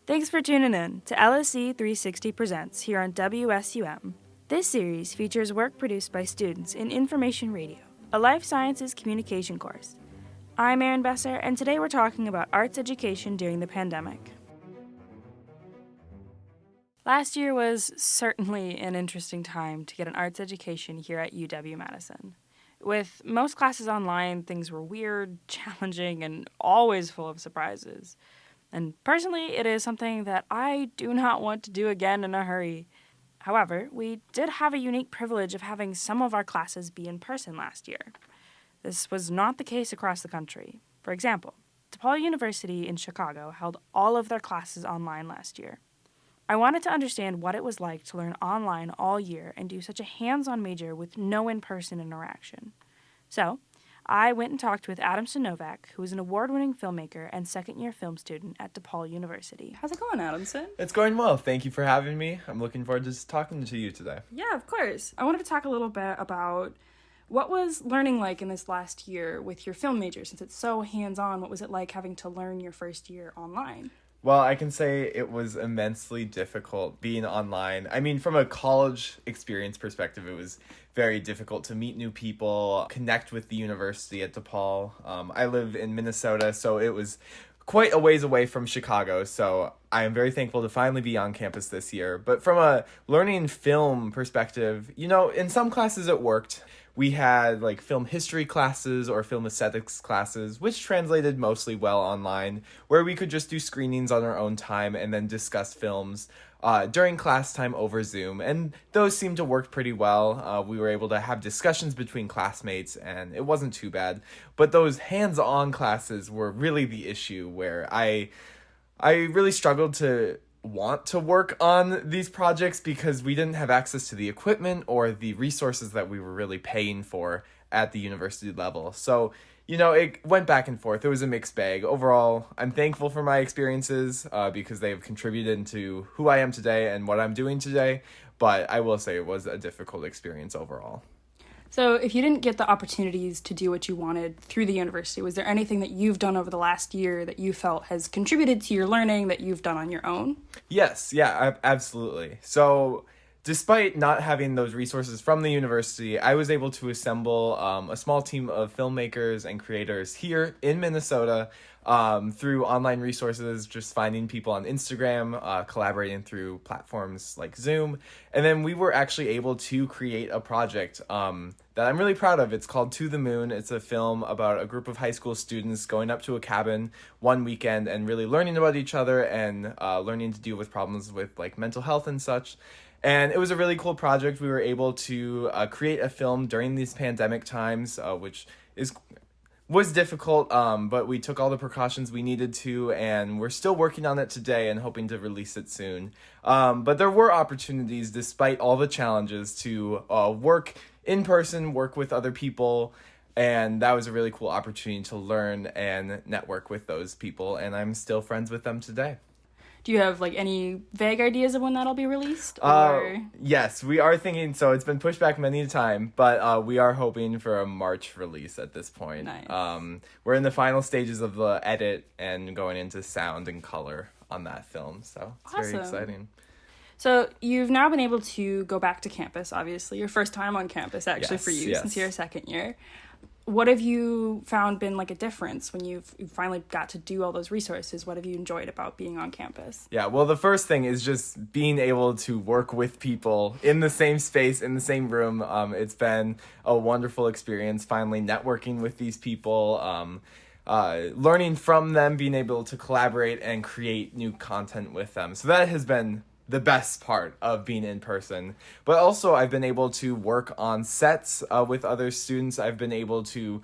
Thanks for tuning in to LSE 360 Presents here on WSUM. This series features work produced by students in Information Radio, a life sciences communication course. I'm Erin Besser, and today we're talking about arts education during the pandemic. Last year was certainly an interesting time to get an arts education here at UW-Madison. With most classes online, things were weird, challenging, and always full of surprises. And personally, it is something that I do not want to do again in a hurry. However, we did have a unique privilege of having some of our classes be in person last year. This was not the case across the country. For example, DePaul University in Chicago held all of their classes online last year. I wanted to understand what it was like to learn online all year and do such a hands-on major with no in-person interaction. So, I went and talked with Adamson Novak, who is an award-winning filmmaker and second-year film student at DePaul University. How's it going, Adamson? It's going well. Thank you for having me. I'm looking forward to just talking to you today. Yeah, of course. I wanted to talk a little bit about what was learning like in this last year with your film major, since it's so hands-on. What was it like having to learn your first year online? Well, I can say it was immensely difficult being online. I mean, from a college experience perspective, it was very difficult to meet new people, connect with the university at DePaul. I live in Minnesota, so it was quite a ways away from Chicago, so I am very thankful to finally be on campus this year. But from a learning film perspective, in some classes it worked. We had like film history classes or film aesthetics classes, which translated mostly well online, where we could just do screenings on our own time and then discuss films during class time over Zoom. And those seemed to work pretty well. We were able to have discussions between classmates, and it wasn't too bad. But those hands-on classes were really the issue, where I really struggled to want to work on these projects because we didn't have access to the equipment or the resources that we were really paying for at the university level. So, it went back and forth. It was a mixed bag. Overall, I'm thankful for my experiences because they have contributed to who I am today and what I'm doing today. But I will say it was a difficult experience overall. So if you didn't get the opportunities to do what you wanted through the university, was there anything that you've done over the last year that you felt has contributed to your learning that you've done on your own? Yes, absolutely. So despite not having those resources from the university, I was able to assemble a small team of filmmakers and creators here in Minnesota through online resources, just finding people on Instagram, collaborating through platforms like Zoom. And then we were actually able to create a project that I'm really proud of. It's called To the Moon. It's a film about a group of high school students going up to a cabin one weekend and really learning about each other and learning to deal with problems with like mental health and such. And it was a really cool project. We were able to create a film during these pandemic times, which was difficult, but we took all the precautions we needed to, and we're still working on it today and hoping to release it soon. But there were opportunities, despite all the challenges, to work in person, work with other people, and that was a really cool opportunity to learn and network with those people, and I'm still friends with them today. Do you have like any vague ideas of when that'll be released? Yes, we are thinking, so it's been pushed back many a time, but we are hoping for a March release at this point. Nice. We're in the final stages of the edit and going into sound and color on that film, so it's awesome. Very exciting. So you've now been able to go back to campus, obviously. Your first time on campus, actually, yes, for you, yes. Since you're a second year. What have you found been like a difference when you finally got to do all those resources? What have you enjoyed about being on campus? Yeah, well, the first thing is just being able to work with people in the same space, in the same room. It's been a wonderful experience finally networking with these people, learning from them, being able to collaborate and create new content with them. So that has been the best part of being in person. But also I've been able to work on sets with other students. I've been able to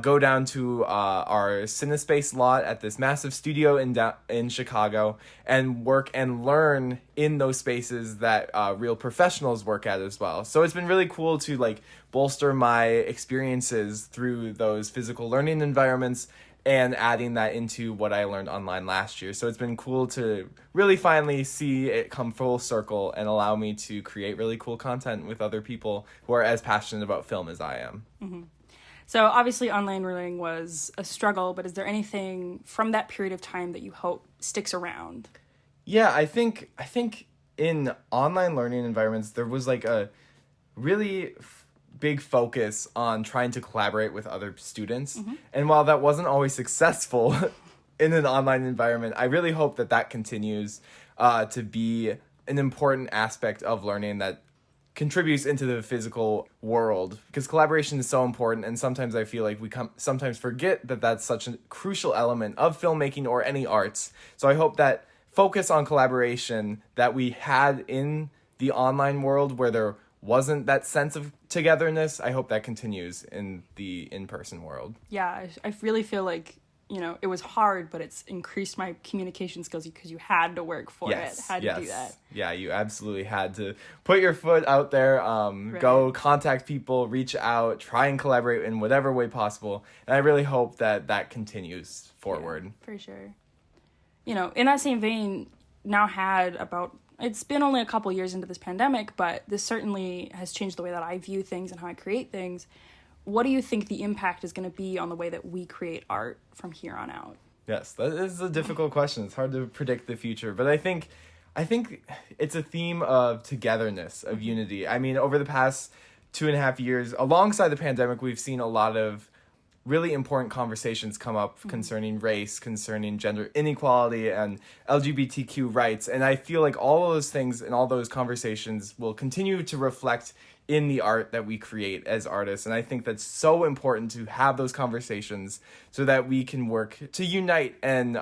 go down to our CineSpace lot at this massive studio in Chicago and work and learn in those spaces that real professionals work at as well. So it's been really cool to like bolster my experiences through those physical learning environments and adding that into what I learned online last year. So it's been cool to really finally see it come full circle and allow me to create really cool content with other people who are as passionate about film as I am. Mm-hmm. So obviously online learning was a struggle, but is there anything from that period of time that you hope sticks around? Yeah, I think in online learning environments there was like a really big focus on trying to collaborate with other students. And while that wasn't always successful in an online environment, I really hope that that continues to be an important aspect of learning that contributes into the physical world, because collaboration is so important, and sometimes I feel like we sometimes forget that that's such a crucial element of filmmaking or any arts. So I hope that focus on collaboration that we had in the online world, where there wasn't that sense of togetherness, I hope that continues in the in-person world. Yeah, I really feel like, it was hard, but it's increased my communication skills because you had to work for it, had to do that. Yeah, you absolutely had to put your foot out there, go contact people, reach out, try and collaborate in whatever way possible. And I really hope that that continues forward. Yeah, for sure. In that same vein, it's been only a couple years into this pandemic, but this certainly has changed the way that I view things and how I create things. What do you think the impact is going to be on the way that we create art from here on out? Yes, that is a difficult question. It's hard to predict the future, but I think it's a theme of togetherness, of unity. I mean, over the past 2.5 years, alongside the pandemic, we've seen a lot of really important conversations come up concerning race, concerning gender inequality, and LGBTQ rights. And I feel like all of those things and all those conversations will continue to reflect in the art that we create as artists. And I think that's so important to have those conversations so that we can work to unite and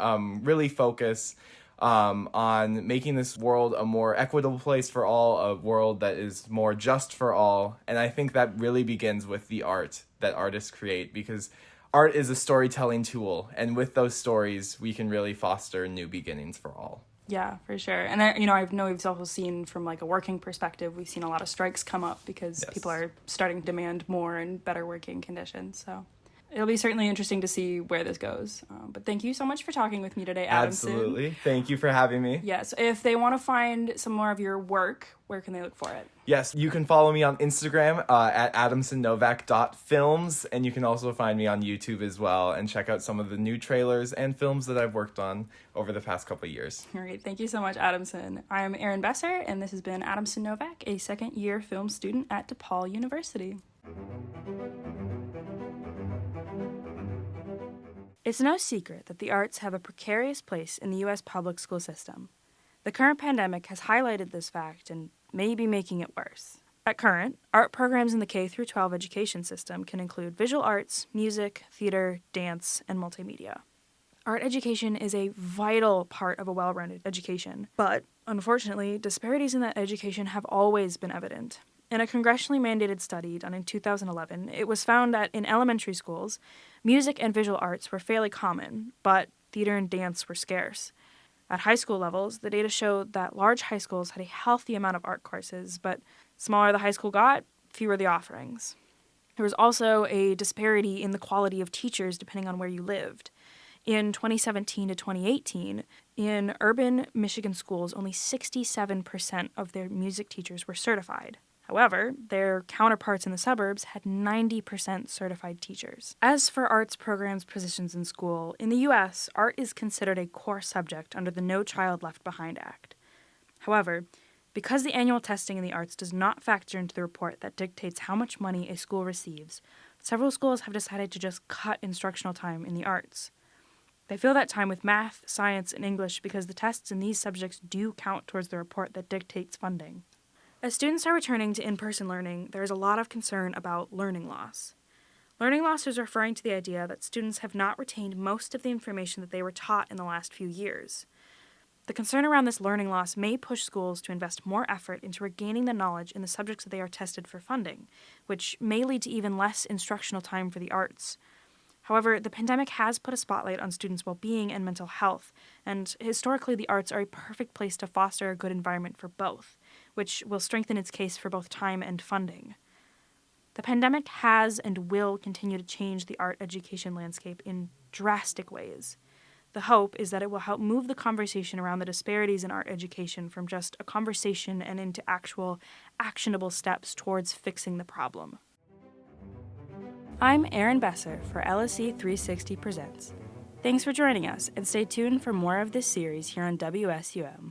really focus on making this world a more equitable place for all, a world that is more just for all. And I think that really begins with the art that artists create, because art is a storytelling tool. And with those stories, we can really foster new beginnings for all. Yeah, for sure. And I know we've also seen from like a working perspective, we've seen a lot of strikes come up because people are starting to demand more and better working conditions. So it'll be certainly interesting to see where this goes. But thank you so much for talking with me today, Adamson. Absolutely. Thank you for having me. Yes. If they want to find some more of your work, where can they look for it? Yes, you can follow me on Instagram at adamsonnovak.films, and you can also find me on YouTube as well and check out some of the new trailers and films that I've worked on over the past couple of years. All right. Thank you so much, Adamson. I'm Erin Besser, and this has been Adamson Novak, a second-year film student at DePaul University. It's no secret that the arts have a precarious place in the U.S. public school system. The current pandemic has highlighted this fact and may be making it worse. At Current, art programs in the K-12 education system can include visual arts, music, theater, dance, and multimedia. Art education is a vital part of a well-rounded education, but unfortunately, disparities in that education have always been evident. In a congressionally mandated study done in 2011, it was found that in elementary schools, music and visual arts were fairly common, but theater and dance were scarce. At high school levels, the data showed that large high schools had a healthy amount of art courses, but smaller the high school got, fewer the offerings. There was also a disparity in the quality of teachers depending on where you lived. In 2017 to 2018, in urban Michigan schools, only 67% of their music teachers were certified. However, their counterparts in the suburbs had 90% certified teachers. As for arts programs positions in school, in the U.S., art is considered a core subject under the No Child Left Behind Act. However, because the annual testing in the arts does not factor into the report that dictates how much money a school receives, several schools have decided to just cut instructional time in the arts. They fill that time with math, science, and English because the tests in these subjects do count towards the report that dictates funding. As students are returning to in-person learning, there is a lot of concern about learning loss. Learning loss is referring to the idea that students have not retained most of the information that they were taught in the last few years. The concern around this learning loss may push schools to invest more effort into regaining the knowledge in the subjects that they are tested for funding, which may lead to even less instructional time for the arts. However, the pandemic has put a spotlight on students' well-being and mental health, and historically the arts are a perfect place to foster a good environment for both, which will strengthen its case for both time and funding. The pandemic has and will continue to change the art education landscape in drastic ways. The hope is that it will help move the conversation around the disparities in art education from just a conversation and into actual, actionable steps towards fixing the problem. I'm Erin Besser for LSE 360 Presents. Thanks for joining us, and stay tuned for more of this series here on WSUM.